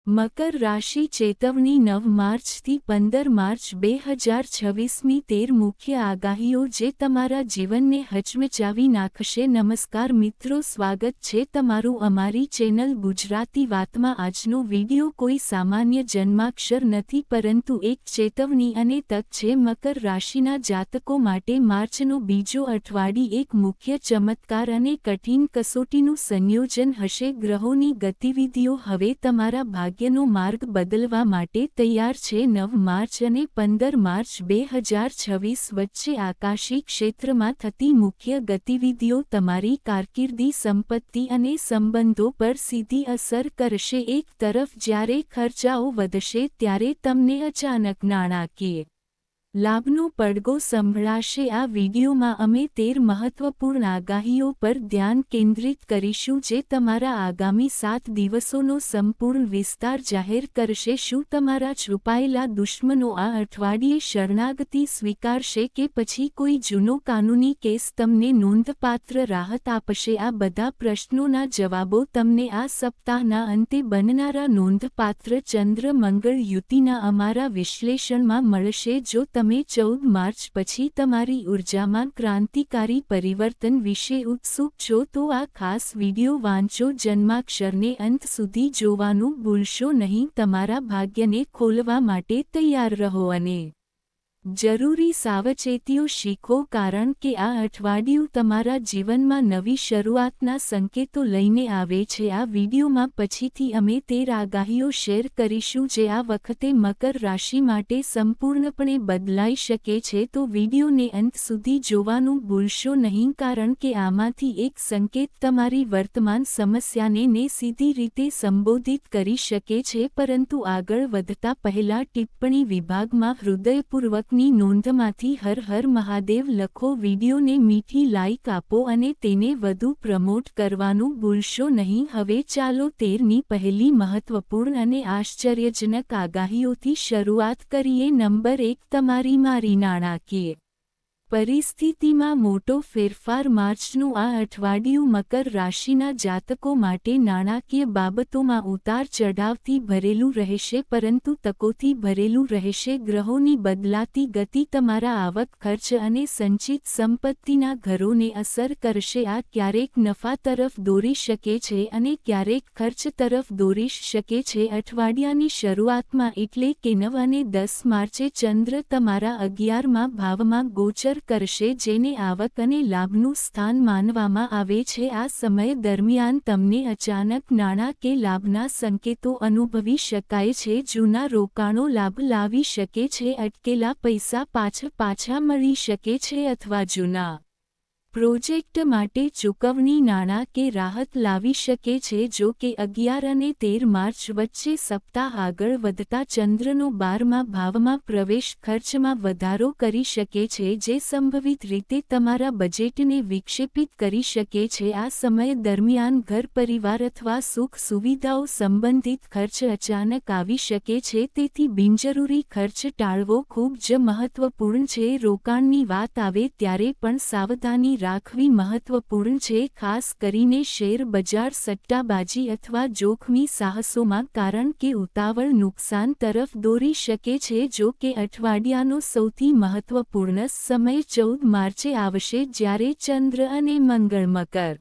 મકર રાશિ ચેતવણી 9 માર્ચથી 15 માર્ચ 2026ની 13 મુખ્ય આગાહીઓ જે તમારા જીવનને હચમચાવી નાખશે. નમસ્કાર મિત્રો, સ્વાગત છે તમારું અમારી ચેનલ ગુજરાતી વાતમાં. આજનો વિડિયો કોઈ સામાન્ય જન્માક્ષર નથી પરંતુ એક ચેતવણી અને તક છે. મકર રાશિના જાતકો માટે માર્ચનો બીજો અઠવાડિયું એક મુખ્ય ચમત્કાર અને કઠિન કસોટીનું સંયોજન હશે. ગ્રહોની ગતિવિધિઓ હવે તમારા ભાગ્યનો માર્ગ બદલવા માટે તૈયાર છે. 9 માર્ચ અને 15 માર્ચ 2026 વચ્ચે આકાશી ક્ષેત્રમાં થતી મુખ્ય ગતિવિધિઓ તમારી કારકિર્દી, સંપત્તિ અને સંબંધો પર સીધી અસર કરશે. એક તરફ જ્યારે ખર્ચાઓ વધશે ત્યારે તમને અચાનક નાણાકીય લાભનો પડઘો સંભળાશે. આ વિડિયોમાં અમે 13 મહત્વપૂર્ણ આગાહીઓ પર ધ્યાન કેન્દ્રિત કરીશું જે તમારા આગામી 7 દિવસોનો સંપૂર્ણ વિસ્તાર જાહેર કરશે. શું તમારા છુપાયેલા દુશ્મનો આ અઠવાડિયે શરણાગતિ સ્વીકારશે કે પછી કોઈ જૂનો કાનૂની કેસ તમને નોંધપાત્ર રાહત આપશે? આ બધા પ્રશ્નોના જવાબો તમને આ સપ્તાહના અંતે બનનારા નોંધપાત્ર ચંદ્ર-મંગળ યુતિના અમારા વિશ્લેષણમાં મળશે. જો તમે 14 માર્ચ પછી તમારી ઉર્જામાં ક્રાંતિકારી પરિવર્તન વિશે ઉત્સુક છો તો આ ખાસ વિડિયો વાંચો. જન્માક્ષરને અંત સુધી જોવાનું ભૂલશો નહીં. તમારા ભાગ્યને ખોલવા માટે તૈયાર રહો અને જરૂરી સાવચેતીઓ શીખો કારણ કે આ અઠવાડિયું તમારા જીવનમાં નવી શરૂઆતના સંકેતો લઈને આવે છે. આ વિડિયોમાં પછીથી અમે 13 આગાહીઓ શેર કરીશું જે આ વખતે મકર રાશિ માટે સંપૂર્ણપણે બદલાઈ શકે છે. તો વિડિયોને અંત સુધી જોવાનું ભૂલશો નહીં કારણ કે આમાંથી એક સંકેત તમારી વર્તમાન સમસ્યાને સીધી રીતે સંબોધિત કરી શકે છે. પરંતુ આગળ વધતા પહેલા ટિપ્પણી વિભાગમાં હૃદયપૂર્વક ની નોંધમાંથી હર હર મહાદેવ લખો. વિડિયોને મીઠી લાઇક આપો અને તેને વધુ પ્રમોટ કરવાનું ભૂલશો નહીં. હવે ચાલો 13ની પહેલી મહત્વપૂર્ણ અને આશ્ચર્યજનક આગાહીઓથી શરૂઆત કરીએ. નંબર 1, તમારી મારી નાણાકીય પરિસ્થિતિમાં મોટો ફેરફાર. માર્ચનું આ અઠવાડિયું મકર રાશિના જાતકો માટે નાણાકીય બાબતોમાં ઉતાર ચઢાવથી ભરેલું રહેશે પરંતુ તકોથી ભરેલું રહેશે. ગ્રહોની બદલાતી ગતિ તમારા આવક, ખર્ચ અને સંચિત સંપત્તિના ઘરોને અસર કરશે. આ ક્યારેક નફા તરફ દોરી શકે છે અને ક્યારેક ખર્ચ તરફ દોરી શકે છે. અઠવાડિયાની શરૂઆતમાં એટલે કે 9 અને 10 માર્ચે ચંદ્ર તમારા 11મા ભાવમાં ગોચર કરશે જેને આવક અને લાભનું સ્થાન માનવામાં આવે છે. આ સમય દરમિયાન તમને અચાનક નાણાં કે લાભના સંકેતો અનુભવી શકાય છે. જૂના રોકાણો લાભ લાવી શકે છે, અટકેલા પૈસા પાછા મળી શકે છે અથવા જૂના પ્રોજેક્ટ માટે ચૂકવણી નાણાં કે રાહત લાવી શકે છે. જો કે 11 અને 13 માર્ચ વચ્ચે સપ્તાહ આગળ વધતા ચંદ્રનો 12મા ભાવમાં પ્રવેશ ખર્ચમાં વધારો કરી શકે છે જે સંભવિત રીતે તમારા બજેટને વિક્ષેપિત કરી શકે છે. આ સમય દરમિયાન ઘર, પરિવાર અથવા સુખ સુવિધાઓ સંબંધિત ખર્ચ અચાનક આવી શકે છે તેથી બિનજરૂરી ખર્ચ ટાળવો ખૂબ જ મહત્વપૂર્ણ છે. રોકાણની વાત આવે ત્યારે પણ સાવધાની રાખવી મહત્વપૂર્ણ છે, ખાસ કરીને શેર બજાર, સટ્ટાબાજી અથવા જોખમી સાહસોમાં કારણ કે ઉતાવળ નુકસાન તરફ દોરી શકે છે. જો કે અઠવાડિયાનો સૌથી મહત્વપૂર્ણ સમય 14 માર્ચે આવશે જ્યારે ચંદ્ર અને મંગળ મકર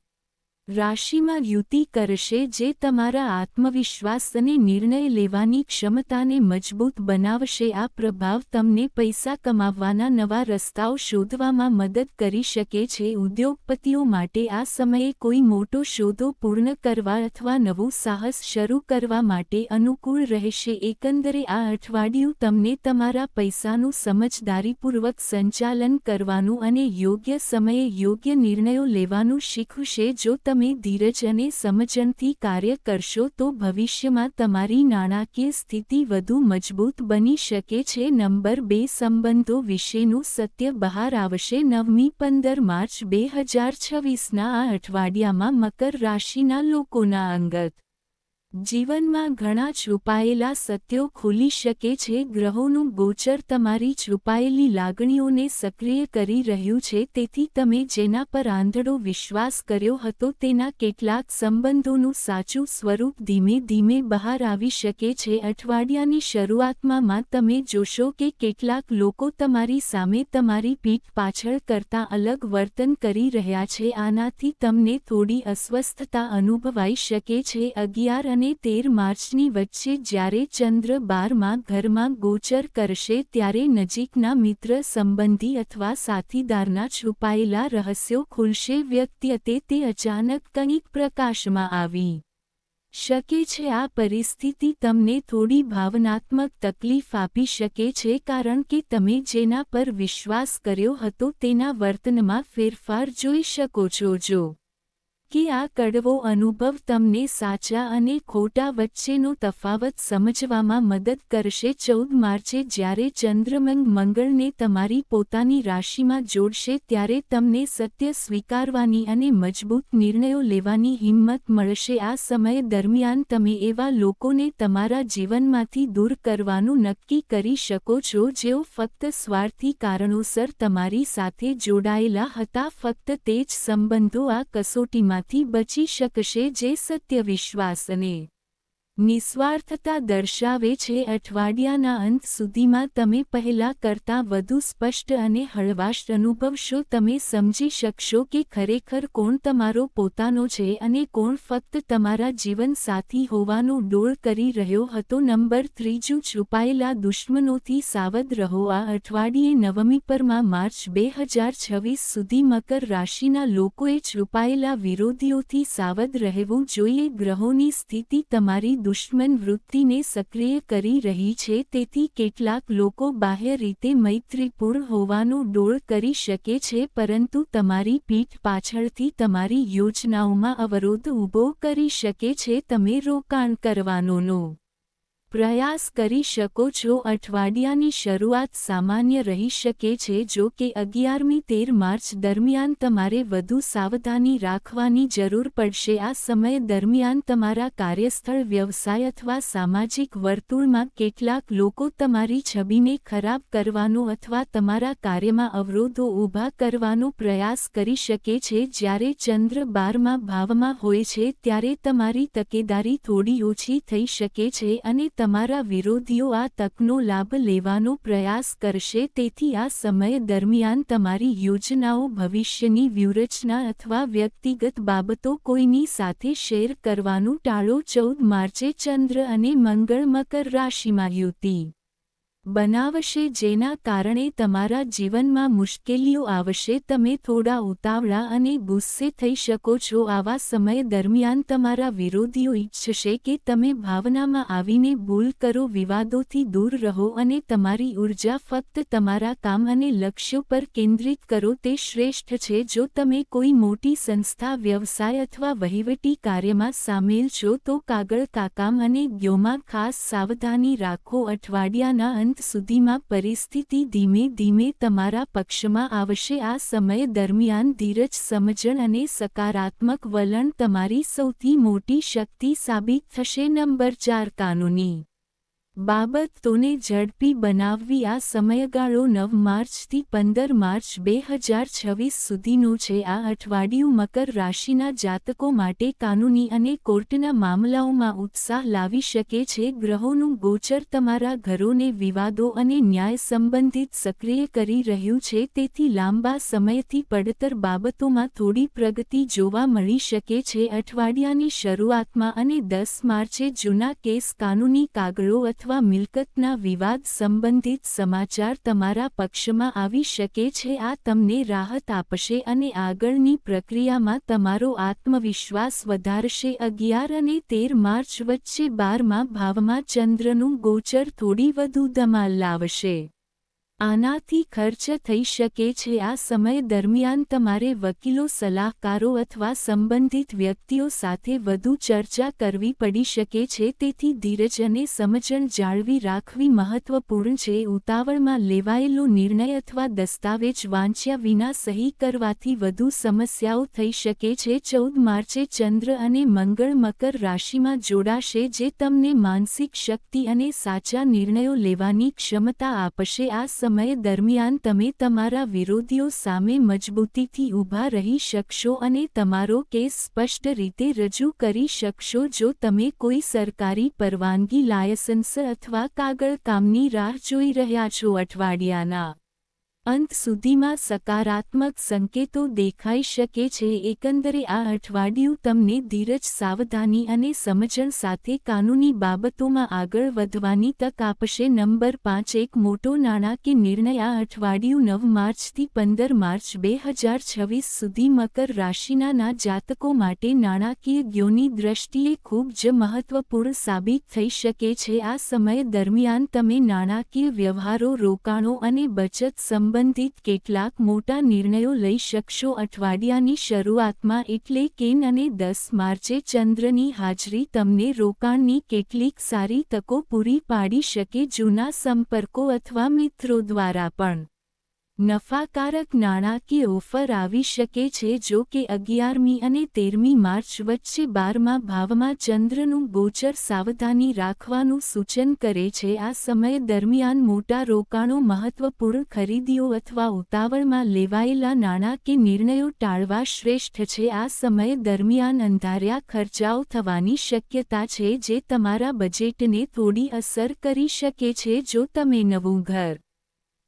રાશિમાં યુતિ કરશે જે તમારા આત્મવિશ્વાસ અને નિર્ણય લેવાની ક્ષમતાને મજબૂત બનાવશે. આ પ્રભાવ તમને પૈસા કમાવવાના નવા રસ્તાઓ શોધવામાં મદદ કરી શકે છે. ઉદ્યોગપતિઓ માટે આ સમયે કોઈ મોટો સોદો પૂર્ણ કરવા અથવા નવું સાહસ શરૂ કરવા માટે અનુકૂળ રહેશે. એકંદરે આ અઠવાડિયું તમને તમારા પૈસાનું સમજદારીપૂર્વક સંચાલન કરવાનું અને યોગ્ય સમયે યોગ્ય નિર્ણયો લેવાનું શીખવશે. જો તમે ધીરજ અને સમજણથી કાર્ય કરશો તો ભવિષ્યમાં તમારી નાણાકીય સ્થિતિ વધુ મજબૂત બની શકે છે. નંબર 2, સંબંધો વિશેનું સત્ય બહાર આવશે. 9મી 15 માર્ચ 2026ના આ અઠવાડિયામાં મકર રાશિના લોકોના અંગત જીવનમાં ઘણા છુપાયેલા સત્યો ખુલી શકે છે. ગ્રહોનું ગોચર તમારી છુપાયેલી લાગણીઓને સક્રિય કરી રહ્યું છે, તેથી તમે જેના પર આંધળો વિશ્વાસ કર્યો હતો તેના કેટલાક સંબંધોનું સાચું સ્વરૂપ ધીમે ધીમે બહાર આવી શકે છે. અઠવાડિયાની શરૂઆતમાં તમે જોશો કે કેટલાક લોકો તમારી સામે તમારી પીઠ પાછળ કરતાં અલગ વર્તન કરી રહ્યા છે. આનાથી તમને થોડી અસ્વસ્થતા અનુભવાઈ શકે છે. 11 અને 13 માર્ચની વચ્ચે જ્યારે ચંદ્ર 12મા ઘરમાં ગોચર કરશે ત્યારે નજીકના મિત્ર, સંબંધી અથવા સાથીદારના છુપાયેલા રહસ્યો ખુલશે. વ્યક્તિગત તે અચાનક કંઈક પ્રકાશમાં આવી શકે છે. આ પરિસ્થિતિ તમને થોડી ભાવનાત્મક તકલીફ આપી શકે છે કારણ કે તમે જેના પર વિશ્વાસ કર્યો હતો તેના વર્તનમાં ફેરફાર જોઈ શકો છો. જો કે આ કડવો અનુભવ તમને સાચા અને ખોટા વચ્ચેનો તફાવત સમજવામાં મદદ કરશે. 14 માર્ચે જ્યારે ચંદ્ર મંગળને તમારી પોતાની રાશિમાં જોડશે ત્યારે તમને સત્ય સ્વીકારવાની અને મજબૂત નિર્ણયો લેવાની હિંમત મળશે. આ સમય દરમિયાન તમે એવા લોકોને તમારા જીવનમાંથી દૂર કરવાનું નક્કી કરી શકો છો જેઓ ફક્ત સ્વાર્થી કારણોસર તમારી સાથે જોડાયેલા હતા. ફક્ત તે જ સંબંધો આ કસોટીમાં થી બચી શકશે જે સત્ય, વિશ્વાસ અને નિસ્વાર્થતા દર્શાવે છે. અઠવાડિયાના અંત સુધીમાં તમે પહેલાં કરતાં વધુ સ્પષ્ટ અને હળવાશ અનુભવશો. તમે સમજી શકશો કે ખરેખર કોણ તમારો પોતાનો છે અને કોણ ફક્ત તમારા જીવનસાથી હોવાનો ડોળ કરી રહ્યો હતો. નંબર 3, છુપાયેલા દુશ્મનોથી સાવધ રહો. આ અઠવાડિયે નવેમ્બરમાં માર્ચ 2026 સુધી મકર રાશિના લોકોએ છુપાયેલા વિરોધીઓથી સાવધ રહેવું જોઈએ. ગ્રહોની સ્થિતિ તમારી દુશ્મન વૃત્તિને સક્રિય કરી રહી છે, તેથી કેટલાક લોકો બાહ્ય રીતે મૈત્રીપૂર્ણ હોવાનો ડોળ કરી શકે છે પરંતુ તમારી પીઠ પાછળથી તમારી યોજનાઓમાં અવરોધ ઊભો કરી શકે છે. તમે રોકાણ કરવાનો પ્રયાસ કરી શકો છો. અઠવાડિયાની શરૂઆત સામાન્ય રહી શકે છે, જો કે 11મી 13 માર્ચ દરમિયાન તમારે વધુ સાવધાની રાખવાની જરૂર પડશે. આ સમય દરમિયાન તમારા કાર્યસ્થળ, વ્યવસાય અથવા સામાજિક વર્તુળમાં કેટલાક લોકો તમારી છબીને ખરાબ કરવાનો અથવા તમારા કાર્યમાં અવરોધો ઊભા કરવાનો પ્રયાસ કરી શકે છે. જ્યારે ચંદ્ર 12મા ભાવમાં હોય છે ત્યારે તમારી તકેદારી થોડી ઓછી થઈ શકે છે અને તમારા વિરોધીઓ આ તકનો લાભ લેવાનો પ્રયાસ કરશે. તેથી આ સમય દરમિયાન તમારી યોજનાઓ, ભવિષ્યની વ્યૂહરચના અથવા વ્યક્તિગત બાબતો કોઈની સાથે શેર કરવાનું ટાળો. 14 માર્ચે ચંદ્ર અને મંગળ મકર રાશિમાં યુતિ બનાવશે, જેના કારણે તમારા જીવનમાં મુશ્કેલીઓ આવશે. તમે થોડા ઉતાવળા અને ગુસ્સે થઈ શકો છો. આવા સમય દરમિયાન તમારા વિરોધીઓ ઈચ્છશે કે તમે ભાવનામાં આવીને ભૂલ કરો. વિવાદોથી દૂર રહો અને તમારી ઊર્જા ફક્ત તમારા કામ અને લક્ષ્યો પર કેન્દ્રિત કરો. તે શ્રેષ્ઠ છે. જો તમે કોઈ મોટી સંસ્થા, વ્યવસાય અથવા વહીવટી કાર્યમાં સામેલ છો તો કાગળ, કામ અને જ્ઞોમાં ખાસ સાવધાની રાખો. અઠવાડિયાના અંત સુધીમાં પરિસ્થિતિ ધીમે ધીમે તમારા પક્ષમાં આવશે. આ સમય દરમિયાન ધીરજ, સમજણ અને સકારાત્મક વલણ તમારી સૌથી મોટી શક્તિ સાબિત થશે. નંબર 4, કાનૂની બાબતોને ઝડપી બનાવવી. આ સમયગાળો 9 માર્ચથી 15 માર્ચ 2026 સુધીનો છે. આ અઠવાડિયું મકર રાશિના જાતકો માટે કાનૂની અને કોર્ટના મામલાઓમાં ઉત્સાહ લાવી શકે છે. ગ્રહોનું ગોચર તમારા ઘરોને વિવાદો અને ન્યાય સંબંધિત સક્રિય કરી રહ્યું છે, તેથી લાંબા સમયથી પડતર બાબતોમાં થોડી પ્રગતિ જોવા મળી શકે છે. અઠવાડિયાની શરૂઆતમાં અને 10 માર્ચે જૂના કેસ, કાનૂની કાગળો અથવા મિલકતના વિવાદ સંબંધિત સમાચાર તમારા પક્ષમાં આવી શકે છે. આ તમને રાહત આપશે અને આગળની પ્રક્રિયામાં તમારો આત્મવિશ્વાસ વધારશે. 11 અને 13 માર્ચ વચ્ચે 12મા ભાવમાં ચંદ્રનું ગોચર થોડી વધુ ધમાલ લાવશે. આનાથી ખર્ચ થઈ શકે છે. આ સમય દરમિયાન તમારે વકીલો, સલાહકારો અથવા સંબંધિત વ્યક્તિઓ સાથે વધુ ચર્ચા કરવી પડી શકે છે. તેથી ધીરજ અને સમજણ જાળવી રાખવી મહત્વપૂર્ણ છે. ઉતાવળમાં લેવાયેલો નિર્ણય અથવા દસ્તાવેજ વાંચ્યા વિના સહી કરવાથી વધુ સમસ્યાઓ થઈ શકે છે. 14 માર્ચે ચંદ્ર અને મંગળ મકર રાશિમાં જોડાશે, જે તમને માનસિક શક્તિ અને સાચા નિર્ણયો લેવાની ક્ષમતા આપશે. આ સમય દરમિયાન તમે તમારા વિરોધીઓ સામે મજબૂતીથી ઊભા રહી શકશો અને તમારો કેસ સ્પષ્ટ રીતે રજૂ કરી શકશો. જો તમે કોઈ સરકારી પરવાનગી, લાયસન્સ અથવા કાગળ કામની રાહ જોઈ રહ્યા છો, અઠવાડિયાના અંત સુધીમાં સકારાત્મક સંકેતો દેખાઈ શકે છે. એકંદરે આ અઠવાડિયું તમને ધીરજ, સાવધાની અને સમજણ સાથે કાનૂની બાબતોમાં આગળ વધવાની તક આપશે. નંબર 5, એક મોટો નાણાકીય નિર્ણય. આ અઠવાડિયું 9 માર્ચથી 15 માર્ચ 2026 સુધી મકર રાશિના જાતકો માટે નાણાકીય જ્ઞાનની દ્રષ્ટિએ ખૂબ જ મહત્વપૂર્ણ સાબિત થઈ શકે છે. આ સમય દરમિયાન તમે નાણાકીય વ્યવહારો, રોકાણો અને બચત સંબંધિત કેટલાક મોટા નિર્ણયો લઈ શકશો. અઠવાડિયાની શરૂઆતમાં એટલે કે 9 અને 10 માર્ચે ચંદ્રની હાજરી તમને રોકાણની કેટલીક સારી તકો પૂરી પાડી શકે. જૂના સંપર્કો અથવા મિત્રો દ્વારા પણ નફાકારક નાણાકીય ઓફર આવી શકે છે. જો કે 11મી અને 13મી માર્ચ વચ્ચે 12મા ભાવમાં ચંદ્રનું ગોચર સાવધાની રાખવાનું સૂચન કરે છે. આ સમય દરમિયાન મોટા રોકાણો, મહત્વપૂર્ણ ખરીદીઓ અથવા ઉતાવળમાં લેવાયેલા નાણાકીય નિર્ણયો ટાળવા શ્રેષ્ઠ છે. આ સમય દરમિયાન અંધાર્યા ખર્ચાઓ થવાની શક્યતા છે, જે તમારા બજેટને થોડી અસર કરી શકે છે. જો તમે નવું ઘર,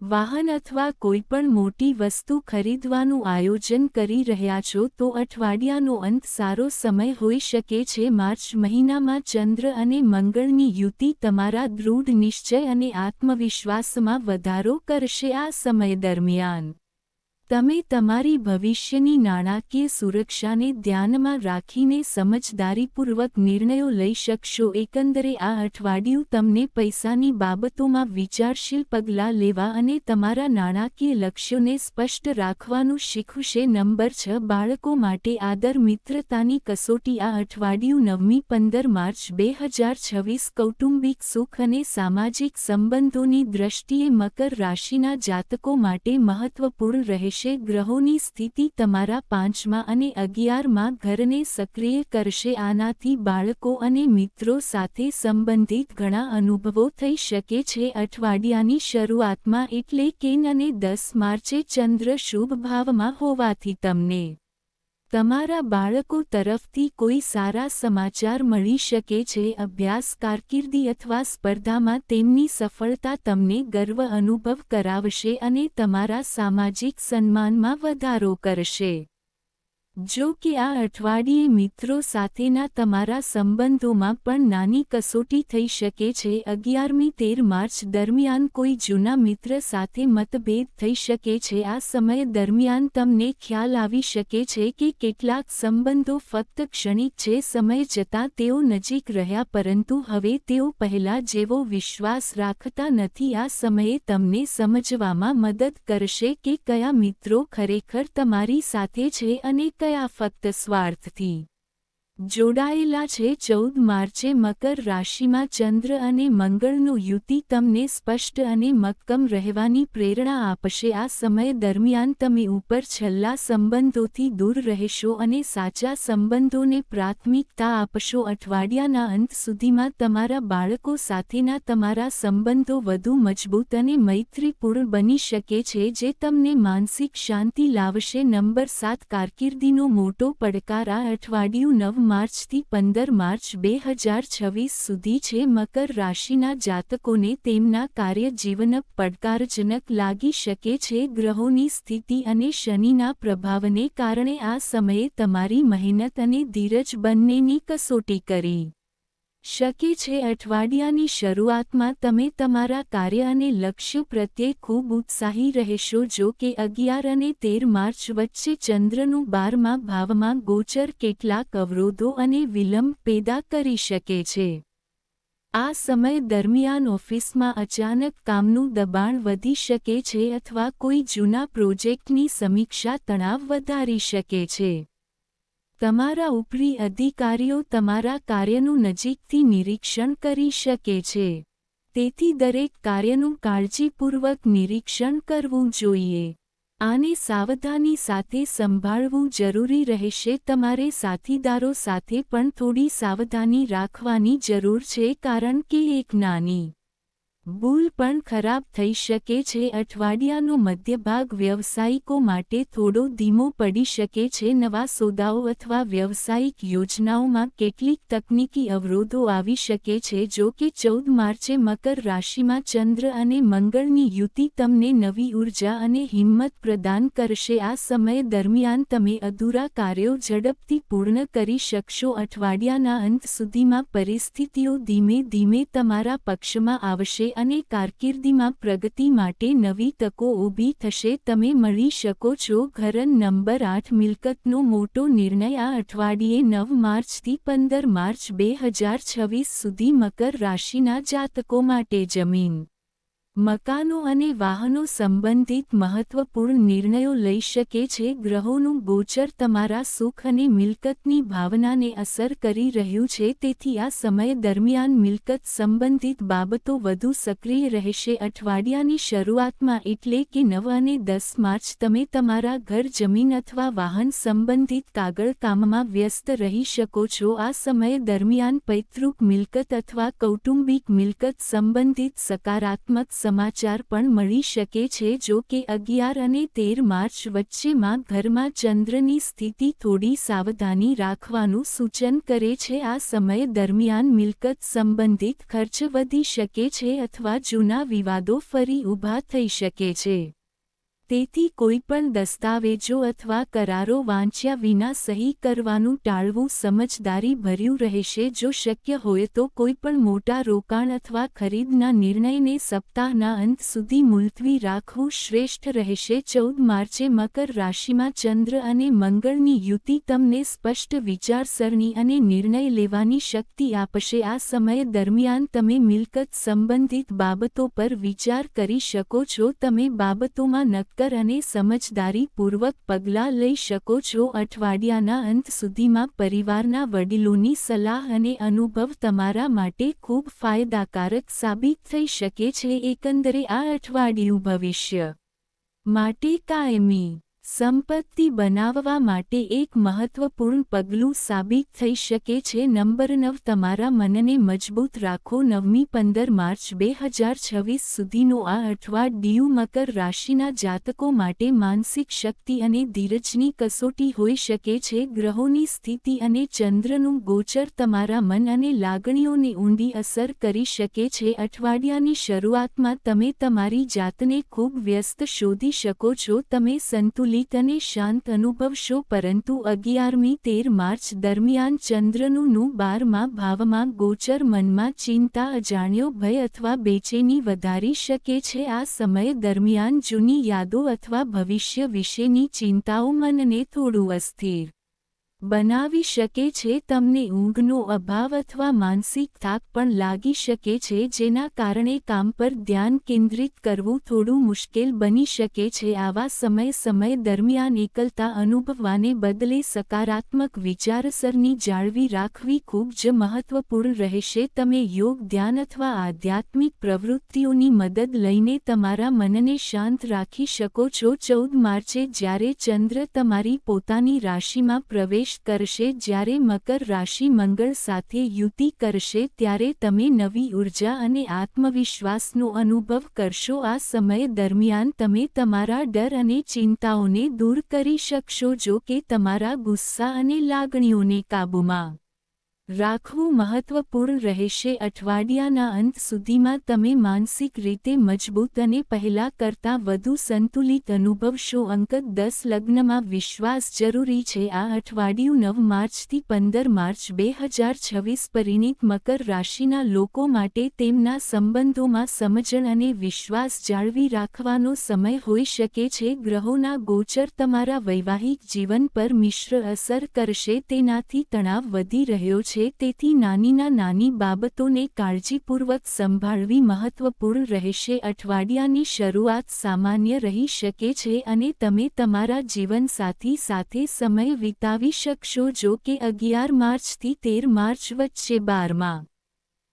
વાહન અથવા કોઈપણ મોટી વસ્તુ ખરીદવાનું આયોજન કરી રહ્યા છો, તો અઠવાડિયાનો અંત સારો સમય હોઈ શકે છે. માર્ચ મહિનામાં ચંદ્ર અને મંગળની યુતિ તમારા દૃઢ નિશ્ચય અને આત્મવિશ્વાસમાં વધારો કરશે. આ સમય દરમિયાન તમે તમારી ભવિષ્યની નાણાકીય સુરક્ષાને ધ્યાનમાં રાખીને સમજદારીપૂર્વક નિર્ણયો લઈ શકશો. એકંદરે આ અઠવાડિયું તમને પૈસાની બાબતોમાં વિચારશીલ પગલાં લેવા અને તમારા નાણાકીય લક્ષ્યોને સ્પષ્ટ રાખવાનું શીખવશે. નંબર 6, બાળકો માટે આદર, મિત્રતાની કસોટી. આ અઠવાડિયું 9મી 15 માર્ચ 2026 કૌટુંબિક સુખ અને સામાજિક સંબંધોની દ્રષ્ટિએ મકર રાશિના જાતકો માટે મહત્વપૂર્ણ રહેશે. ગ્રહોની સ્થિતિ તમારા 5મા અને 11મા ઘરને સક્રિય કરશે. આનાથી બાળકો અને મિત્રો સાથે સંબંધિત ઘણા અનુભવો થઈ શકે છે. અઠવાડિયાની શરૂઆતમાં એટલે કે 9 અને 10 માર્ચે ચંદ્ર શુભ ભાવમાં હોવાથી તમને તમારા બાળકો તરફથી કોઈ સારા સમાચાર મળી શકે છે. અભ્યાસ, કારકિર્દી અથવા સ્પર્ધામાં તેમની સફળતા તમને ગર્વ અનુભવ કરાવશે અને તમારા સામાજિક સન્માનમાં વધારો કરશે. જો કે આ અઠવાડિયે મિત્રો સાથેના તમારા સંબંધોમાં પણ નાની કસોટી થઈ શકે છે. 11મી 13 માર્ચ દરમિયાન કોઈ જૂના મિત્ર સાથે મતભેદ થઈ શકે છે. આ સમય દરમિયાન તમને ખ્યાલ આવી શકે છે કે કેટલાક સંબંધો ફક્ત ક્ષણિક છે. સમય જતાં તેઓ નજીક રહ્યા, પરંતુ હવે તેઓ પહેલા જેવો વિશ્વાસ રાખતા નથી. આ સમયે તમને સમજવામાં મદદ કરશે કે કયા મિત્રો ખરેખર તમારી સાથે છે અને કયા ફક્ત સ્વાર્થથી જોડાયેલા છે. 14 માર્ચે મકર રાશિમાં ચંદ્ર અને મંગળનો યુતિ તમને સ્પષ્ટ અને મક્કમ રહેવાની પ્રેરણા આપશે. આ સમય દરમિયાન તમે ઉપર છેલ્લા સંબંધોથી દૂર રહેશો અને સાચા સંબંધોને પ્રાથમિકતા આપશો. અઠવાડિયાના અંત સુધીમાં તમારા બાળકો સાથેના તમારા સંબંધો વધુ મજબૂત અને મૈત્રીપૂર્ણ બની શકે છે, જે તમને માનસિક શાંતિ લાવશે. નંબર 7, કારકિર્દીનો મોટો પડકાર. આ અઠવાડિયું 9 માર્ચથી 15 માર્ચ 2026 સુધી છે. મકર રાશિના જાતકોને તેમના કાર્યજીવન પડકારજનક લાગી શકે છે. ગ્રહોની સ્થિતિ અને શનિના પ્રભાવને કારણે આ સમયે તમારી મહેનત અને ધીરજ બંનેની કસોટી કરી શકે છે. અઠવાડિયાની શરૂઆતમાં તમે તમારા કાર્ય અને લક્ષ્યો પ્રત્યે ખૂબ ઉત્સાહી રહેશો. જો કે 11 અને 13 માર્ચ વચ્ચે ચંદ્રનું 12મા ભાવમાં ગોચર કેટલાક અવરોધો અને વિલંબ પેદા કરી શકે છે. આ સમય દરમિયાન ઓફિસમાં અચાનક કામનું દબાણ વધી શકે છે અથવા કોઈ જૂના પ્રોજેક્ટની સમીક્ષા તણાવ વધારી શકે છે. તમારા ઉપરી અધિકારીઓ તમારા કાર્યનું નજીકથી નિરીક્ષણ કરી શકે છે. તેથી દરેક કાર્યનું કાળજીપૂર્વક નિરીક્ષણ કરવું જોઈએ. આને સાવધાની સાથે સંભાળવું જરૂરી રહેશે. તમારે સાથીદારો સાથે પણ થોડી સાવધાની રાખવાની જરૂર છે કારણ કે એક નાની ભૂલ પણ ખરાબ થઈ શકે છે. અઠવાડિયાનો મધ્યભાગ વ્યવસાયિકો માટે થોડો ધીમો પડી શકે છે. નવા સોદાઓ અથવા વ્યવસાયિક યોજનાઓમાં કેટલીક તકનીકી અવરોધો આવી શકે છે. જો કે 14 માર્ચે મકર રાશિમાં ચંદ્ર અને મંગળની યુતિ તમને નવી ઉર્જા અને હિંમત પ્રદાન કરશે. આ સમય દરમિયાન તમે અધૂરા કાર્યો ઝડપથી પૂર્ણ કરી શકશો. અઠવાડિયાના અંત સુધીમાં પરિસ્થિતિઓ ધીમે ધીમે તમારા પક્ષમાં આવશે અને કારકિર્દીમાં પ્રગતિ માટે નવી તકો ઊભી થશે. તમે મળી શકો છો. ઘર નંબર 8 મિલકતનો મોટો નિર્ણય. આ અઠવાડિયે 9 માર્ચથી 15 માર્ચ 2026 સુધી મકર રાશિના જાતકો માટે જમીન, મકાનો અને વાહનો સંબંધિત મહત્વપૂર્ણ નિર્ણયો લઈ શકે છે. ગ્રહોનું ગોચર તમારા સુખ અને મિલકતની ભાવનાને અસર કરી રહ્યું છે. તેથી આ સમય દરમિયાન મિલકત સંબંધિત બાબતો વધુ સક્રિય રહેશે. અઠવાડિયાની શરૂઆતમાં એટલે કે 9 અને 10 માર્ચ તમે તમારા ઘર, જમીન અથવા વાહન સંબંધિત કાગળ કામમાં વ્યસ્ત રહી શકો છો. આ સમય દરમિયાન પૈતૃક મિલકત અથવા કૌટુંબિક મિલકત સંબંધિત સકારાત્મક સમાચાર પણ મળી શકે છે. જો કે 11 અને 13 માર્ચ વચ્ચેમાં ઘરમાં ચંદ્રની સ્થિતિ થોડી સાવધાની રાખવાનું સૂચન કરે છે. આ સમય દરમિયાન મિલકત સંબંધિત ખર્ચ વધી શકે છે અથવા જૂના વિવાદો ફરી ઊભા થઈ શકે છે. તેથી કોઈપણ દસ્તાવેજો અથવા કરારો વાંચ્યા વિના સહી કરવાનું ટાળવું સમજદારીભર્યું રહેશે. જો શક્ય હોય તો કોઈપણ મોટા રોકાણ અથવા ખરીદના નિર્ણયને સપ્તાહના અંત સુધી મુલતવી રાખવું શ્રેષ્ઠ રહેશે. 14 માર્ચે મકર રાશિમાં ચંદ્ર અને મંગળની યુતિ તમને સ્પષ્ટ વિચારસરણી અને નિર્ણય લેવાની શક્તિ આપશે. આ સમય દરમિયાન તમે મિલકત સંબંધિત બાબતો પર વિચાર કરી શકો છો. તમે બાબતોમાં નક્કર અને સમજદારીપૂર્વક પગલાં લઈ શકો છો. અઠવાડિયાના અંત સુધીમાં પરિવારના વડીલોની સલાહ અને અનુભવ તમારા માટે ખૂબ ફાયદાકારક સાબિત થઈ શકે છે. એકંદરે આ અઠવાડિયું ભવિષ્ય માટે કાયમી સંપત્તિ બનાવવા માટે એક મહત્વપૂર્ણ પગલું સાબિત થઈ શકે છે. નંબર 9 તમારા મનને મજબૂત રાખો. 9મી 15 માર્ચ 2026 સુધીનો આ અઠવાડિયું મકર રાશિના જાતકો માટે માનસિક શક્તિ અને ધીરજની કસોટી હોઈ શકે છે. ગ્રહોની સ્થિતિ અને ચંદ્રનું ગોચર તમારા મન અને લાગણીઓને ઊંડી અસર કરી શકે છે. અઠવાડિયાની શરૂઆતમાં તમે તમારી જાતને ખૂબ વ્યસ્ત શોધી શકો છો. તમે સંતુલિત અને શાંત અનુભવશો. પરંતુ 11મી 13 માર્ચ દરમિયાન ચંદ્રનું 12મા ભાવમાં ગોચર મનમાં ચિંતા, અજાણ્યો ભય અથવા બેચેની વધારી શકે છે. આ સમય દરમિયાન જૂની યાદો અથવા ભવિષ્ય વિશેની ચિંતાઓ મનને થોડું અસ્થિર બનાવી શકે છે. તમને ઊંઘનો અભાવ અથવા માનસિક થાક પણ લાગી શકે છે, જેના કારણે કામ પર ધ્યાન કેન્દ્રિત કરવું થોડું મુશ્કેલ બની શકે છે. આવા સમય દરમિયાન એકલતા અનુભવવાને બદલે સકારાત્મક વિચારસરણી જાળવી રાખવી ખૂબ જ મહત્વપૂર્ણ રહેશે. તમે યોગ, ધ્યાન અથવા આધ્યાત્મિક પ્રવૃત્તિઓની મદદ લઈને તમારા મનને શાંત રાખી શકો છો. 14 માર્ચે જ્યારે ચંદ્ર તમારી પોતાની રાશિમાં પ્રવેશ કરશે, જ્યારે મકર રાશિ મંગળ સાથે યુતિ કરશે, ત્યારે તમે નવી ઉર્જા અને આત્મવિશ્વાસનો અનુભવ કરશો. આ સમય દરમિયાન તમે તમારા ડર અને ચિંતાઓને દૂર કરી શકશો. જો કે તમારા ગુસ્સા અને લાગણીઓને કાબૂમાં રાખવું મહત્વપૂર્ણ રહેશે. અઠવાડિયાના અંત સુધીમાં તમે માનસિક રીતે મજબૂત અને પહેલા કરતાં વધુ સંતુલિત અનુભવશો. અંક 10 લગ્નમાં વિશ્વાસ જરૂરી છે. આ અઠવાડિયું 9 માર્ચથી 15 માર્ચ 2026 પરિણીત મકર રાશિના લોકો માટે તેમના સંબંધોમાં સમજણ અને વિશ્વાસ જાળવી રાખવાનો સમય હોઈ શકે છે. ગ્રહોના ગોચર તમારા વૈવાહિક જીવન પર મિશ્ર અસર કરશે. તેનાથી તણાવ વધી રહ્યો છે છે, તેથી નાની બાબતોને કાળજીપૂર્વક સંભાળવી મહત્વપૂર્ણ રહેશે. અઠવાડિયાની શરૂઆત સામાન્ય રહી શકે છે અને તમે તમારા જીવનસાથી સાથે સમય વિતાવી શકશો. જો કે 11 માર્ચથી 13 માર્ચ વચ્ચે 12મા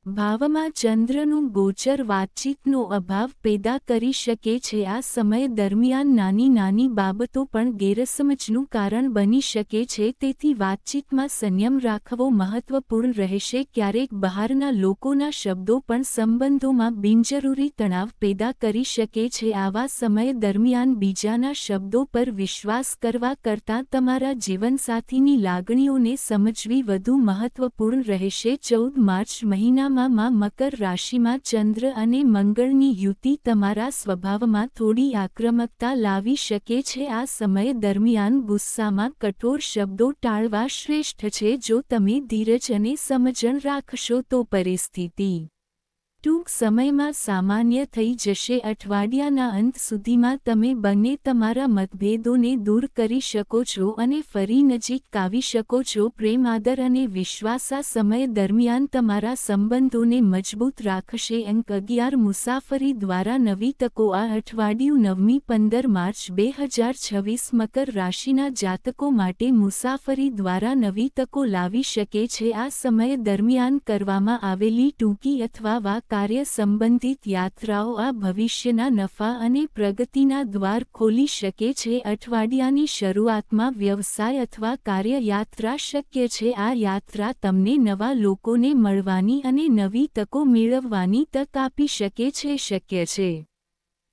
ભાવમાં ચંદ્રનું ગોચર વાતચીતનો અભાવ પેદા કરી શકે છે. આ સમય દરમિયાન નાની બાબતો પણ ગેરસમજનું કારણ બની શકે છે, તેથી વાતચીતમાં સંયમ રાખવો મહત્વપૂર્ણ રહેશે. ક્યારેક બહારના લોકોના શબ્દો પણ સંબંધોમાં બિનજરૂરી તણાવ પેદા કરી શકે છે. આવા સમય દરમિયાન બીજાના શબ્દો પર વિશ્વાસ કરવા કરતાં તમારા જીવનસાથીની લાગણીઓને સમજવી વધુ મહત્વપૂર્ણ રહેશે. 14 માર્ચ મહિના માં મકર રાશિમાં ચંદ્ર અને મંગળની યુતિ તમારા સ્વભાવમાં થોડી આક્રમકતા લાવી શકે છે. આ સમય દરમિયાન ગુસ્સામાં કઠોર શબ્દો ટાળવા શ્રેષ્ઠ છે. જો તમે ધીરજ અને સમજણ રાખશો તો પરિસ્થિતિ ટૂંક સમયમાં સામાન્ય થઈ જશે. અઠવાડિયાના અંત સુધીમાં તમે બંને તમારા મતભેદોને દૂર કરી શકો છો અને ફરી નજીક આવી શકો છો. પ્રેમ, આદર અને વિશ્વાસ આ સમય દરમિયાન તમારા સંબંધોને મજબૂત રાખશે. અંક 11 મુસાફરી દ્વારા નવી તકો. આ અઠવાડિયું 9મી 15 માર્ચ 2026 મકર રાશિના જાતકો માટે મુસાફરી દ્વારા નવી તકો લાવી શકે છે. આ સમય દરમિયાન કરવામાં આવેલી ટૂંકી અથવા કાર્ય સંબંધિત યાત્રાઓ આ ભવિષ્યના નફા અને પ્રગતિના દ્વાર ખોલી શકે છે. અઠવાડિયાની શરૂઆતમાં વ્યવસાય અથવા કાર્ય યાત્રા શક્ય છે. આ યાત્રા તમને નવા લોકોને મળવાની અને નવી તકો મેળવવાની તક આપી શકે છે. શક્ય છે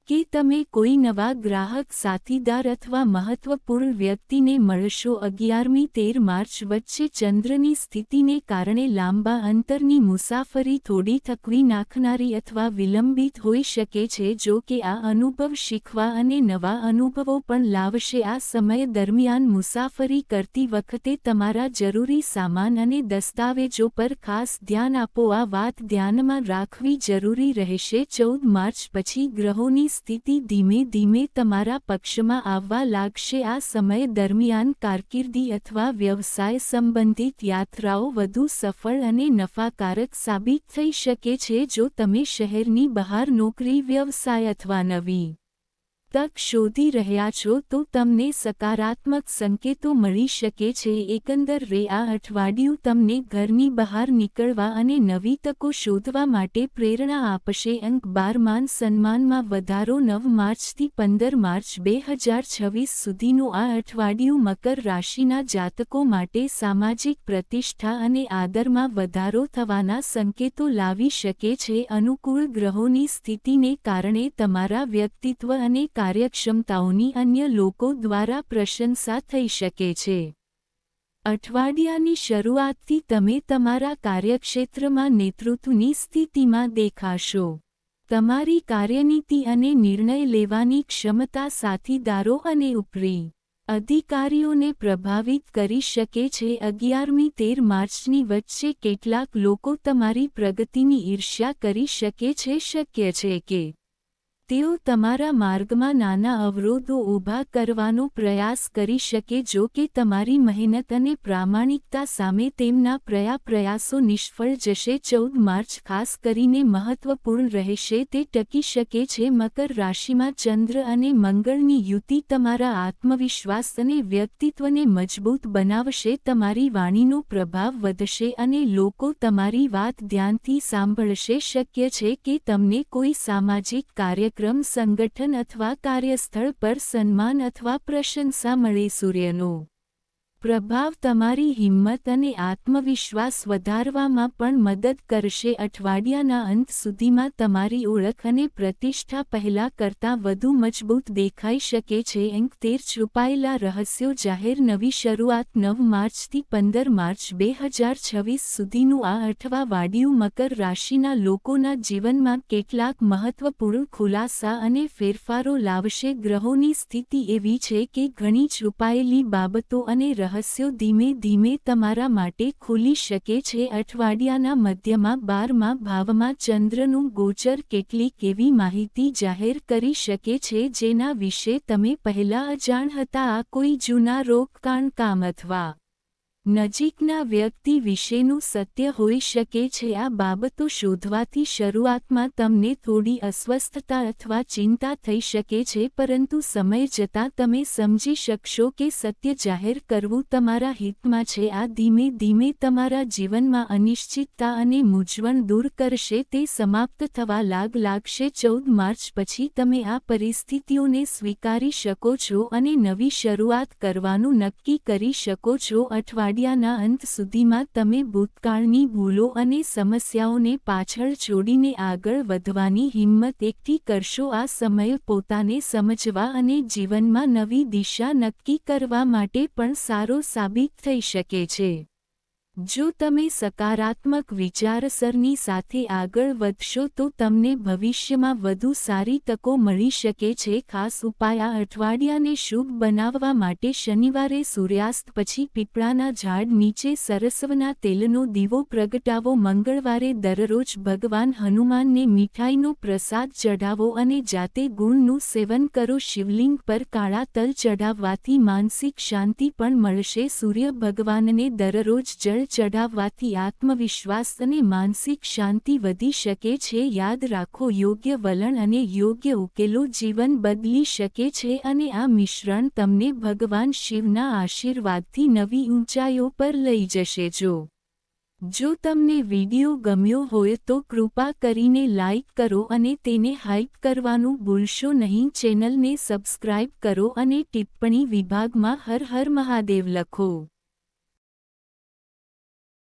કે તમે કોઈ નવા ગ્રાહક, સાથીદાર અથવા મહત્વપૂર્ણ વ્યક્તિને મળશો. 11મી 13 માર્ચ વચ્ચે ચંદ્રની સ્થિતિને કારણે લાંબા અંતરની મુસાફરી થોડી થકવી નાખનારી અથવા વિલંબિત હોઈ શકે છે. જો કે આ અનુભવ શીખવા અને નવા અનુભવો પણ લાવશે. આ સમય દરમિયાન મુસાફરી કરતી વખતે તમારા જરૂરી સામાન અને દસ્તાવેજો પર ખાસ ધ્યાન આપો. આ વાત ધ્યાનમાં રાખવી જરૂરી રહેશે. 14 માર્ચ પછી ગ્રહોની સ્થિતિ ધીમે ધીમે તમારા પક્ષમાં આવવા લાગશે. આ સમય દરમિયાન કારકિર્દી અથવા વ્યવસાય સંબંધિત યાત્રાઓ વધુ સફળ અને નફાકારક સાબિત થઈ શકે છે. જો તમે શહેરની બહાર નોકરી, વ્યવસાય અથવા નવી તક શોધી રહ્યા છો તો તમને સકારાત્મક સંકેતો મળી શકે છે. એકંદરે આ અઠવાડિયું તમને ઘરની બહાર નીકળવા અને નવી તકો શોધવા માટે પ્રેરણા આપશે. અંક 12 માન સન્માનમાં વધારો. 9 માર્ચથી 15 માર્ચ 2026 સુધીનું આ અઠવાડિયું મકર રાશિના જાતકો માટે સામાજિક પ્રતિષ્ઠા અને આદરમાં વધારો થવાના સંકેતો લાવી શકે છે. અનુકૂળ ગ્રહોની સ્થિતિને કારણે તમારા વ્યક્તિત્વ અને કાર્યક્ષમતાઓની અન્ય લોકો દ્વારા પ્રશંસા થઈ શકે છે. અઠવાડિયાની શરૂઆતથી તમે તમારા કાર્યક્ષેત્રમાં નેતૃત્વની સ્થિતિમાં દેખાશો. તમારી કાર્યનીતિ અને નિર્ણય લેવાની ક્ષમતા સાથીદારો અને ઉપરી અધિકારીઓને પ્રભાવિત કરી શકે છે. 11મી 13 માર્ચની વચ્ચે કેટલાક લોકો તમારી પ્રગતિની ઈર્ષ્યા કરી શકે છે. શક્ય છે કે તેઓ તમારા માર્ગમાં નાના અવરોધો ઊભા કરવાનો પ્રયાસ કરી શકે. જો કે તમારી મહેનત અને પ્રામાણિકતા સામે તેમના પ્રયાસો નિષ્ફળ જશે. 14 માર્ચ ખાસ કરીને મહત્વપૂર્ણ રહેશે. તે ટકી શકે છે. મકર રાશિમાં ચંદ્ર અને મંગળની યુતિ તમારા આત્મવિશ્વાસ અને વ્યક્તિત્વને મજબૂત બનાવશે. તમારી વાણીનો પ્રભાવ વધશે અને લોકો તમારી વાત ધ્યાનથી સાંભળશે. શક્ય છે કે તમને કોઈ સામાજિક કાર્યક્રમ, સંગઠન અથવા કાર્યસ્થળ પર સન્માન અથવા પ્રશંસા મળે. સૂર્યનો પ્રભાવ તમારી હિંમત અને આત્મવિશ્વાસ વધારવામાં પણ મદદ કરશે. અઠવાડિયાના અંત સુધીમાં તમારી ઓળખ અને પ્રતિષ્ઠા પહેલા કરતાં વધુ મજબૂત દેખાઈ શકે છે. અંક 13 છુપાયેલા રહસ્યો જાહેર. નવી શરૂઆત. 9 માર્ચથી 15 માર્ચ 2026 સુધીનું આ અઠવાડિયું મકર રાશિના લોકોના જીવનમાં કેટલાક મહત્વપૂર્ણ ખુલાસા અને ફેરફારો લાવશે. ગ્રહોની સ્થિતિ એવી છે કે ઘણી છુપાયેલી બાબતો અને રહસ્યો ધીમે ધીમે તમારા માટે ખુલી શકે છે. અઠવાડિયાના મધ્યમાં 12મા ભાવમાં ચંદ્રનું ગોચર કેટલીક એવી માહિતી જાહેર કરી શકે છે જેના વિશે તમે પહેલા અજાણ હતા. આ કોઈ જૂના રોકાણ, કામ અથવા નજીકના વ્યક્તિ વિશેનું સત્ય હોઈ શકે છે. આ બાબતો શોધવાથી શરૂઆતમાં તમને થોડી અસ્વસ્થતા અથવા ચિંતા થઈ શકે છે, પરંતુ સમય જતાં તમે સમજી શકશો કે સત્ય જાહેર કરવું તમારા હિતમાં છે. આ ધીમે ધીમે તમારા જીવનમાં અનિશ્ચિતતા અને મૂંઝવણ દૂર કરશે. તે સમાપ્ત થવા લાગશે. 14 માર્ચ પછી તમે આ પરિસ્થિતિઓને સ્વીકારી શકો છો અને નવી શરૂઆત કરવાનું નક્કી કરી શકો છો. અઠવાડિયાના અંત સુધીમાં તમે ભૂતકાળની ભૂલો અને સમસ્યાઓને પાછળ છોડીને આગળ વધવાની હિંમત એકઠી કરશો. આ સમય પોતાને સમજવા અને જીવનમાં નવી દિશા નક્કી કરવા માટે પણ સારો સાબિત થઈ શકે છે. જો તમે સકારાત્મક વિચારસરણી સાથે આગળ વધશો તો તમને ભવિષ્યમાં વધુ સારી તકો મળી શકે છે. ખાસ ઉપાય: આ અઠવાડિયાને શુભ બનાવવા માટે શનિવારે સૂર્યાસ્ત પછી પીપળાના ઝાડ નીચે સરસવના તેલનો દીવો પ્રગટાવો. મંગળવારે દરરોજ ભગવાન હનુમાનને મીઠાઈનો પ્રસાદ ચઢાવો અને જાતે ગુળનું સેવન કરો. શિવલિંગ પર કાળા તલ ચઢાવવાથી માનસિક શાંતિ પણ મળશે. સૂર્ય ભગવાનને દરરોજ જળ ચઢાવવાથી આત્મવિશ્વાસ અને માનસિક શાંતિ વધી શકે છે. યાદ રાખો, યોગ્ય વલણ અને યોગ્ય ઉકેલો જીવન બદલી શકે છે અને આ મિશ્રણ તમને ભગવાન શિવના આશીર્વાદથી નવી ઊંચાઈઓ પર લઈ જશે. જો તમને વિડીયો ગમ્યો હોય તો કૃપા કરીને લાઇક કરો અને તેને હાઇપ કરવાનું ભૂલશો નહીં. ચેનલને સબસ્ક્રાઇબ કરો અને ટિપ્પણી વિભાગમાં હર હર મહાદેવ લખો.